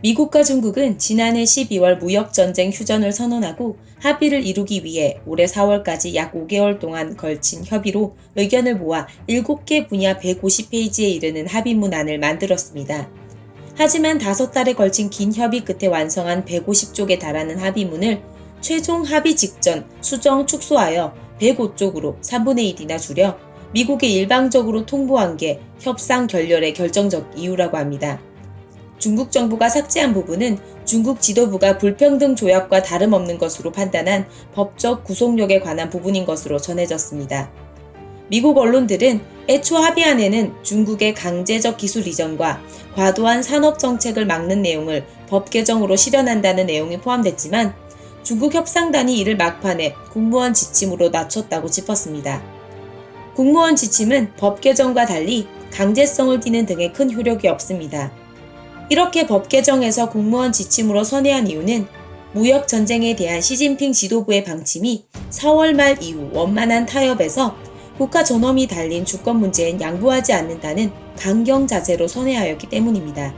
미국과 중국은 지난해 12월 무역전쟁 휴전을 선언하고 합의를 이루기 위해 올해 4월까지 약 5개월 동안 걸친 협의로 의견을 모아 7개 분야 150페이지에 이르는 합의문안을 만들었습니다. 하지만 5달에 걸친 긴 협의 끝에 완성한 150쪽에 달하는 합의문을 최종 합의 직전 수정 축소하여 105쪽으로 3분의 1이나 줄여 미국에 일방적으로 통보한 게 협상 결렬의 결정적 이유라고 합니다. 중국 정부가 삭제한 부분은 중국 지도부가 불평등 조약과 다름없는 것으로 판단한 법적 구속력에 관한 부분인 것으로 전해졌습니다. 미국 언론들은 애초 합의안에는 중국의 강제적 기술 이전과 과도한 산업 정책을 막는 내용을 법 개정으로 실현한다는 내용이 포함됐지만 중국 협상단이 이를 막판에 국무원 지침으로 낮췄다고 짚었습니다. 국무원 지침은 법 개정과 달리 강제성을 띠는 등의 큰 효력이 없습니다. 이렇게 법 개정에서 국무원 지침으로 선회한 이유는 무역 전쟁에 대한 시진핑 지도부의 방침이 4월 말 이후 원만한 타협에서 국가 존엄이 달린 주권 문제엔 양보하지 않는다는 강경 자세로 선회하였기 때문입니다.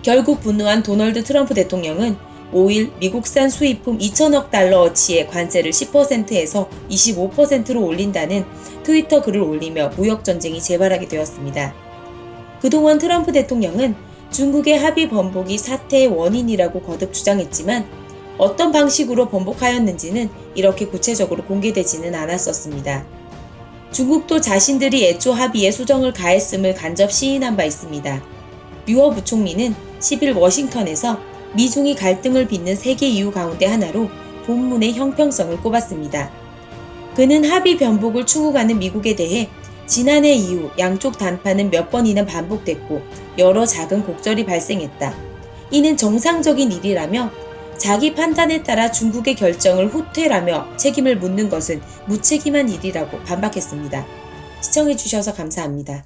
결국 분노한 도널드 트럼프 대통령은 5일 미국산 수입품 2천억 달러어치의 관세를 10%에서 25%로 올린다는 트위터 글을 올리며 무역 전쟁이 재발하게 되었습니다. 그동안 트럼프 대통령은 중국의 합의 번복이 사태의 원인이라고 거듭 주장했지만 어떤 방식으로 번복하였는지는 이렇게 구체적으로 공개되지는 않았었습니다. 중국도 자신들이 애초 합의에 수정을 가했음을 간접 시인한 바 있습니다. 류어 부총리는 10일 워싱턴에서 미중이 갈등을 빚는 세계 이유 가운데 하나로 본문의 형평성을 꼽았습니다. 그는 합의 변복을 추구하는 미국에 대해 지난해 이후 양쪽 단판은 몇 번이나 반복됐고 여러 작은 곡절이 발생했다. 이는 정상적인 일이라며 자기 판단에 따라 중국의 결정을 후퇴라며 책임을 묻는 것은 무책임한 일이라고 반박했습니다. 시청해주셔서 감사합니다.